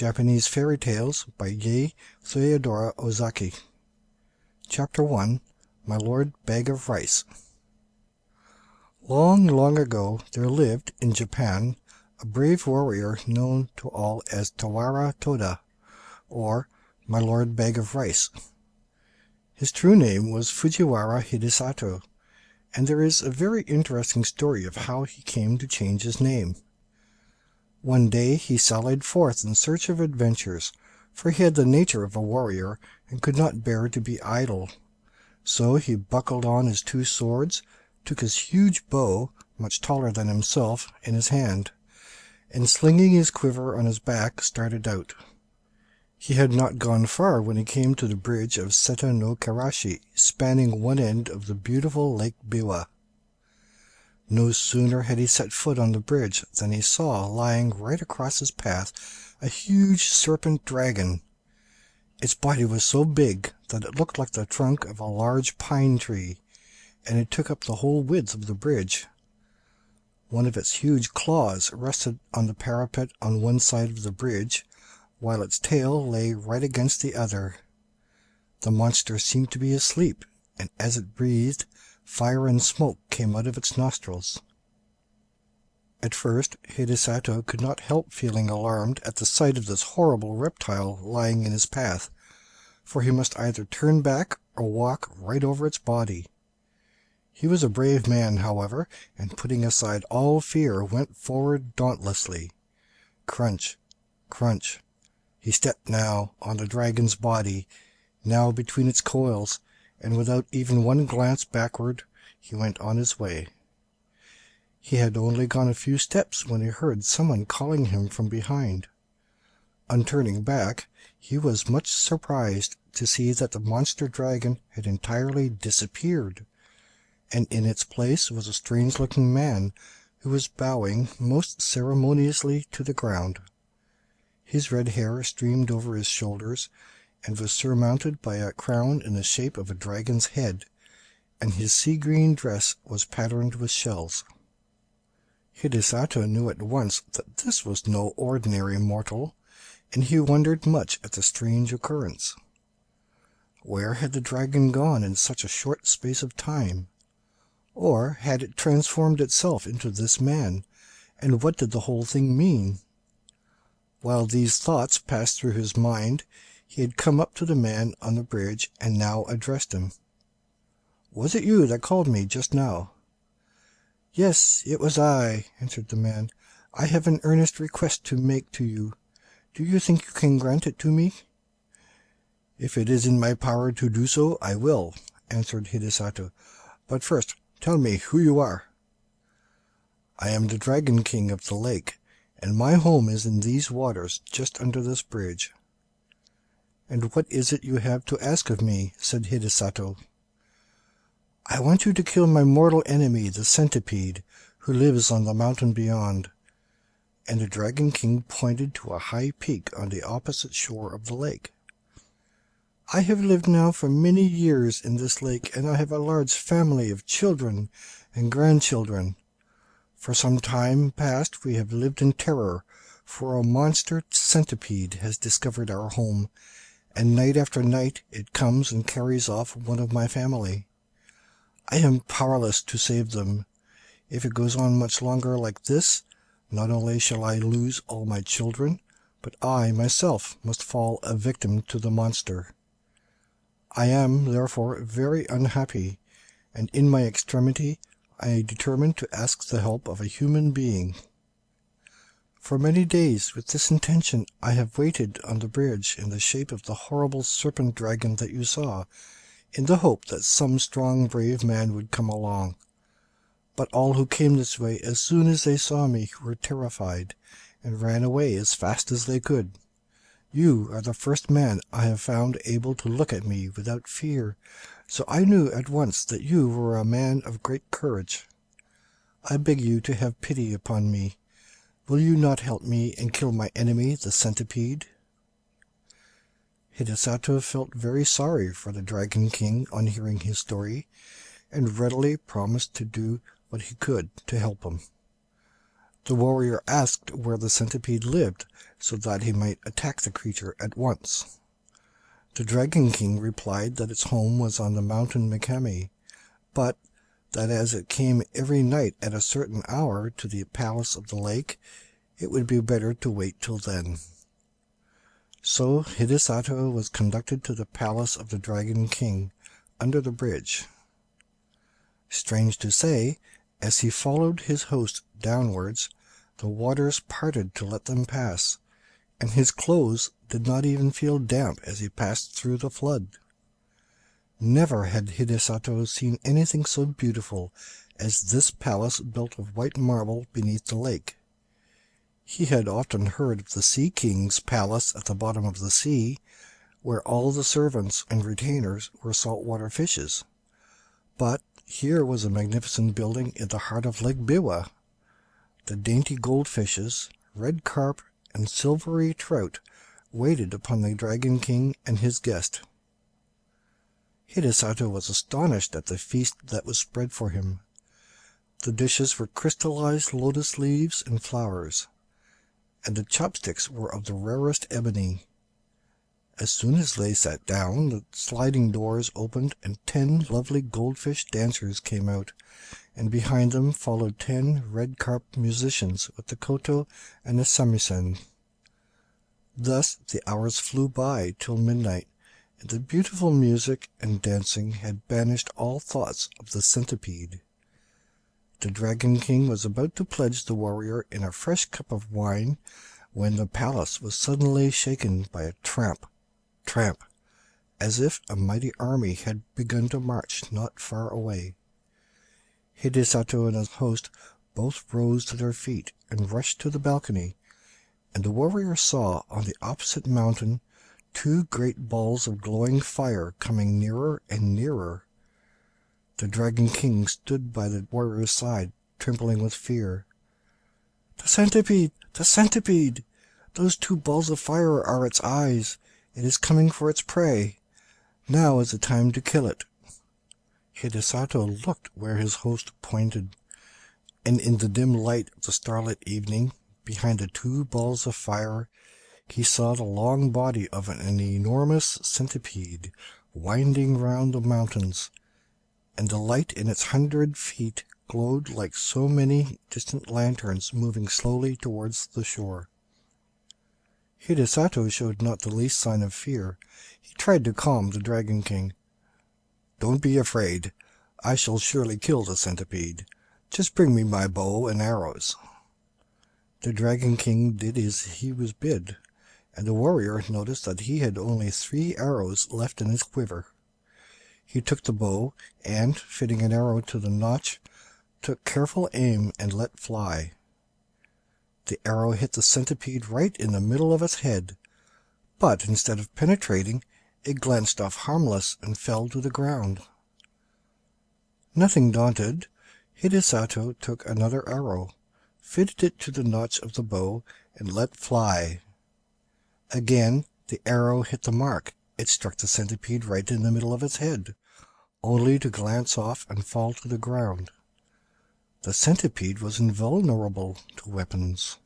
Japanese Fairy Tales by Yei Theodora Ozaki. Chapter 1. My Lord Bag of Rice. Long, long ago there lived in Japan a brave warrior known to all as Tawara Toda, or My Lord Bag of Rice. His true name was Fujiwara Hidesato, and there is a very interesting story of how he came to change his name. One day he sallied forth in search of adventures, for he had the nature of a warrior and could not bear to be idle. So he buckled on his 2 swords, took his huge bow, much taller than himself, in his hand, and slinging his quiver on his back, started out. He had not gone far when he came to the bridge of Seta no Karashi, spanning one end of the beautiful Lake Biwa. No sooner had he set foot on the bridge than he saw, lying right across his path, a huge serpent dragon. Its body was so big that it looked like the trunk of a large pine tree, and it took up the whole width of the bridge. One of its huge claws rested on the parapet on one side of the bridge, while its tail lay right against the other. The monster seemed to be asleep, and as it breathed, fire and smoke came out of its nostrils. At first Hidesato could not help feeling alarmed at the sight of this horrible reptile lying in his path, for he must either turn back or walk right over its body. He was a brave man, however, and putting aside all fear went forward dauntlessly. Crunch, crunch. He stepped now on the dragon's body, now between its coils, and without even one glance backward he went on his way. He had only gone a few steps when he heard someone calling him from behind. On turning back, he was much surprised to see that the monster dragon had entirely disappeared, and in its place was a strange-looking man who was bowing most ceremoniously to the ground. His red hair streamed over his shoulders, and was surmounted by a crown in the shape of a dragon's head, and his sea-green dress was patterned with shells. Hidesato knew at once that this was no ordinary mortal, and he wondered much at the strange occurrence. Where had the dragon gone in such a short space of time? Or had it transformed itself into this man, and what did the whole thing mean? While these thoughts passed through his mind, he had come up to the man on the bridge and now addressed him. "Was it you that called me just now?" "Yes, it was I," answered the man. "I have an earnest request to make to you. Do you think you can grant it to me?" "If it is in my power to do so, I will," answered Hidesato. "But first, tell me who you are." "I am the Dragon King of the lake, and my home is in these waters just under this bridge." "And what is it you have to ask of me?" said Hidesato. "I want you to kill my mortal enemy, the centipede, who lives on the mountain beyond." And the Dragon King pointed to a high peak on the opposite shore of the lake. "I have lived now for many years in this lake, and I have a large family of children and grandchildren. For some time past we have lived in terror, for a monster centipede has discovered our home, and night after night it comes and carries off one of my family. I am powerless to save them. If it goes on much longer like this, not only shall I lose all my children, but I myself must fall a victim to the monster. I am, therefore, very unhappy, and in my extremity I determined to ask the help of a human being. For many days with this intention I have waited on the bridge in the shape of the horrible serpent dragon that you saw, in the hope that some strong brave man would come along. But all who came this way as soon as they saw me were terrified, and ran away as fast as they could. You are the first man I have found able to look at me without fear, so I knew at once that you were a man of great courage. I beg you to have pity upon me. Will you not help me and kill my enemy, the centipede?" Hidesato felt very sorry for the Dragon King on hearing his story, and readily promised to do what he could to help him. The warrior asked where the centipede lived, so that he might attack the creature at once. The Dragon King replied that its home was on the mountain Mikami, but that as it came every night at a certain hour to the palace of the lake, it would be better to wait till then. So Hidesato was conducted to the palace of the Dragon King, under the bridge. Strange to say, as he followed his host downwards, the waters parted to let them pass, and his clothes did not even feel damp as he passed through the flood. Never had Hidesato seen anything so beautiful as this palace built of white marble beneath the lake. He had often heard of the Sea King's palace at the bottom of the sea, where all the servants and retainers were saltwater fishes. But here was a magnificent building in the heart of Lake Biwa. The dainty goldfishes, red carp, and silvery trout waited upon the Dragon King and his guest. Hidesato was astonished at the feast that was spread for him. The dishes were crystallized lotus leaves and flowers, and the chopsticks were of the rarest ebony. As soon as they sat down, the sliding doors opened and 10 lovely goldfish dancers came out, and behind them followed 10 red carp musicians with the koto and the samisen. Thus the hours flew by till midnight, and the beautiful music and dancing had banished all thoughts of the centipede. The Dragon King was about to pledge the warrior in a fresh cup of wine, when the palace was suddenly shaken by a tramp, tramp, as if a mighty army had begun to march not far away. Hidesato and his host both rose to their feet and rushed to the balcony, and the warrior saw on the opposite mountain 2 great balls of glowing fire coming nearer and nearer. The Dragon King stood by the warrior's side, trembling with fear. "The centipede! The centipede! Those 2 balls of fire are its eyes. It is coming for its prey. Now is the time to kill it." Hidesato looked where his host pointed, and in the dim light of the starlit evening, behind the 2 balls of fire, he saw the long body of an enormous centipede winding round the mountains, and the light in its 100 feet glowed like so many distant lanterns moving slowly towards the shore. Hidesato showed not the least sign of fear. He tried to calm the Dragon King. "Don't be afraid. I shall surely kill the centipede. Just bring me my bow and arrows." The Dragon King did as he was bid, and the warrior noticed that he had only 3 arrows left in his quiver. He took the bow, and, fitting an arrow to the notch, took careful aim and let fly. The arrow hit the centipede right in the middle of its head, but instead of penetrating, it glanced off harmless and fell to the ground. Nothing daunted, Hidesato took another arrow, fitted it to the notch of the bow, and let fly. Again the arrow hit the mark. It struck the centipede right in the middle of its head, only to glance off and fall to the ground. The centipede was invulnerable to weapons.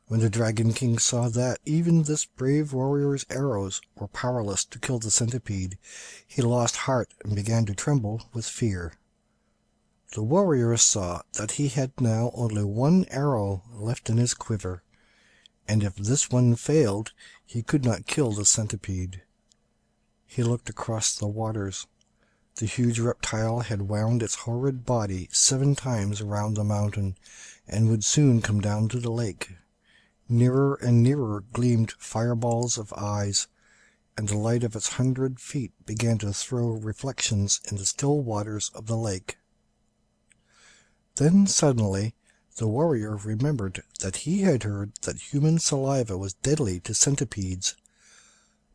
When the Dragon King saw that even this brave warrior's arrows were powerless to kill the centipede, he lost heart and began to tremble with fear. The warrior saw that he had now only 1 arrow left in his quiver, and if this one failed, he could not kill the centipede. He looked across the waters. The huge reptile had wound its horrid body 7 times around the mountain, and would soon come down to the lake. Nearer and nearer gleamed fireballs of eyes, and the light of its 100 feet began to throw reflections in the still waters of the lake. Then suddenly the warrior remembered that he had heard that human saliva was deadly to centipedes.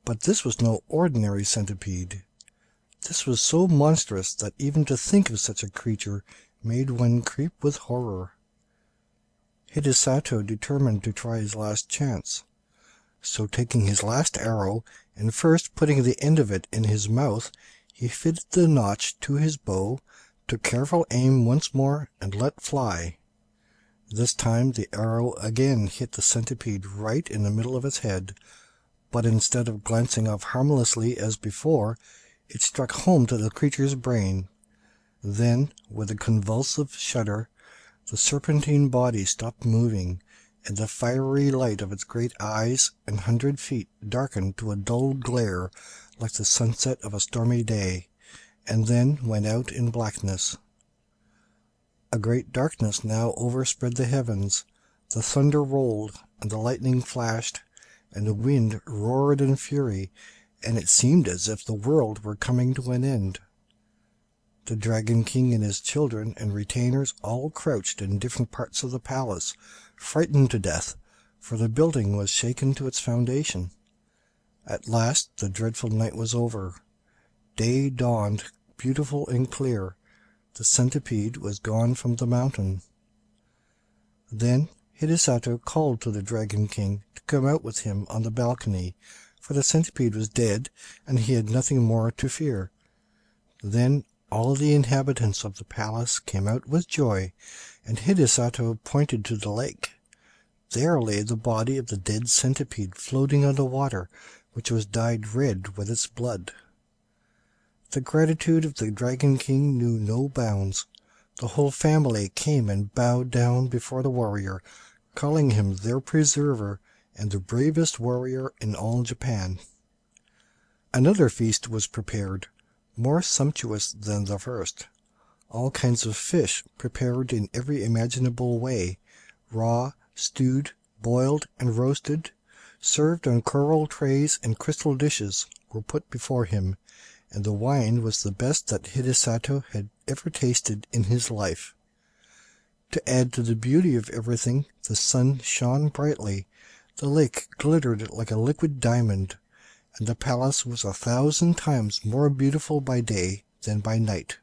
But this was no ordinary centipede. This was so monstrous that even to think of such a creature made one creep with horror. Hidesato determined to try his last chance. So taking his last arrow, and first putting the end of it in his mouth, he fitted the notch to his bow, took careful aim once more, and let fly. This time the arrow again hit the centipede right in the middle of its head, but instead of glancing off harmlessly as before, it struck home to the creature's brain. Then, with a convulsive shudder, the serpentine body stopped moving, and the fiery light of its great eyes and 100 feet darkened to a dull glare like the sunset of a stormy day, and then went out in blackness. A great darkness now overspread the heavens. The thunder rolled, and the lightning flashed, and the wind roared in fury, and it seemed as if the world were coming to an end. The Dragon King and his children and retainers all crouched in different parts of the palace, frightened to death, for the building was shaken to its foundation. At last the dreadful night was over. Day dawned, beautiful and clear. The centipede was gone from the mountain. Then Hidesato called to the Dragon King to come out with him on the balcony, for the centipede was dead, and he had nothing more to fear. Then all the inhabitants of the palace came out with joy, and Hidesato pointed to the lake. There lay the body of the dead centipede floating on the water, which was dyed red with its blood. The gratitude of the Dragon King knew no bounds. The whole family came and bowed down before the warrior, calling him their preserver and the bravest warrior in all Japan. Another feast was prepared, more sumptuous than the first. All kinds of fish, prepared in every imaginable way, raw, stewed, boiled, and roasted, served on coral trays and crystal dishes, were put before him, and the wine was the best that Hidesato had ever tasted in his life. To add to the beauty of everything, the sun shone brightly, the lake glittered like a liquid diamond, and the palace was 1,000 times more beautiful by day than by night.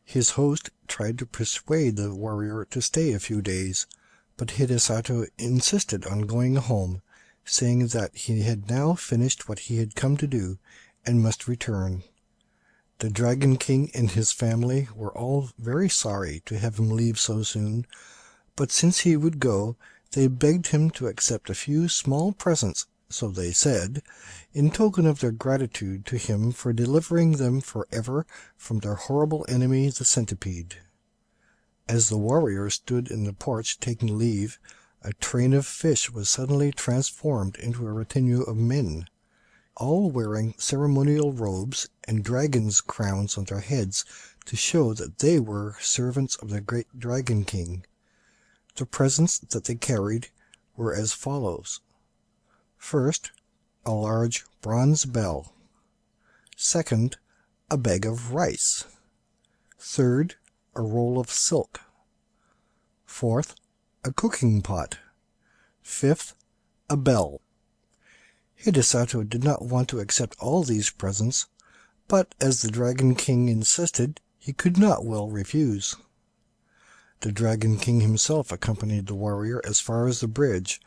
His host tried to persuade the warrior to stay a few days, but Hidesato insisted on going home, saying that he had now finished what he had come to do, and must return. The Dragon King and his family were all very sorry to have him leave so soon, but since he would go, they begged him to accept a few small presents, so they said, in token of their gratitude to him for delivering them forever from their horrible enemy the centipede. As the warrior stood in the porch taking leave, a train of fish was suddenly transformed into a retinue of men, all wearing ceremonial robes and dragons' crowns on their heads to show that they were servants of the great Dragon King. The presents that they carried were as follows. First, a large bronze bell. Second, a bag of rice. Third, a roll of silk. Fourth, a cooking pot. Fifth, a bell. Hidesato did not want to accept all these presents, but as the Dragon King insisted, he could not well refuse. The Dragon King himself accompanied the warrior as far as the bridge,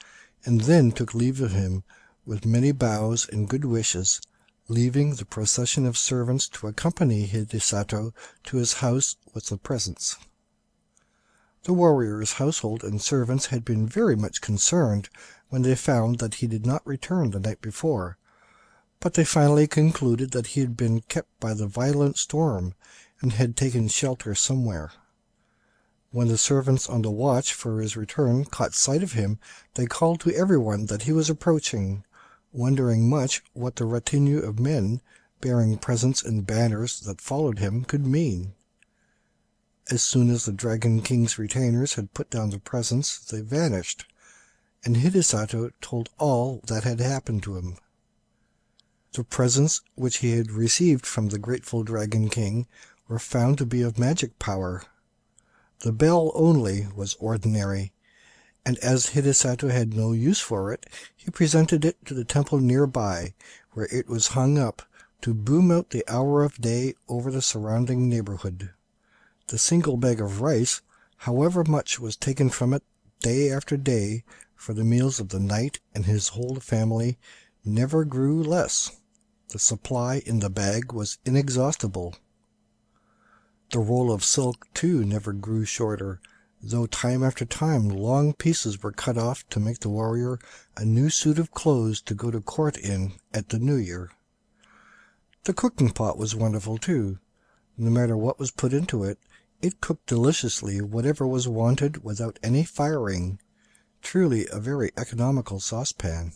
and then took leave of him with many bows and good wishes, leaving the procession of servants to accompany Hidesato to his house with the presents. The warrior's household and servants had been very much concerned when they found that he did not return the night before, but they finally concluded that he had been kept by the violent storm and had taken shelter somewhere. When the servants on the watch for his return caught sight of him, they called to everyone that he was approaching, wondering much what the retinue of men, bearing presents and banners, that followed him could mean. As soon as the Dragon King's retainers had put down the presents, they vanished, and Hidesato told all that had happened to him. The presents which he had received from the grateful Dragon King were found to be of magic power. The bell only was ordinary, and as Hidesato had no use for it, he presented it to the temple nearby, where it was hung up to boom out the hour of day over the surrounding neighborhood. The single bag of rice, however much was taken from it day after day for the meals of the knight and his whole family, never grew less. The supply in the bag was inexhaustible. The roll of silk, too, never grew shorter, though time after time long pieces were cut off to make the warrior a new suit of clothes to go to court in at the New Year. The cooking pot was wonderful, too. No matter what was put into it, it cooked deliciously whatever was wanted without any firing. Truly a very economical saucepan.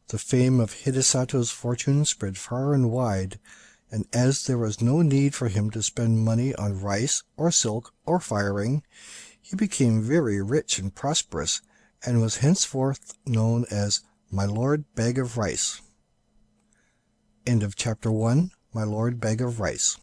The fame of Hidesato's fortune spread far and wide, and as there was no need for him to spend money on rice or silk or firing, he became very rich and prosperous, and was henceforth known as My Lord Bag of Rice. End of Chapter 1, My Lord Bag of Rice.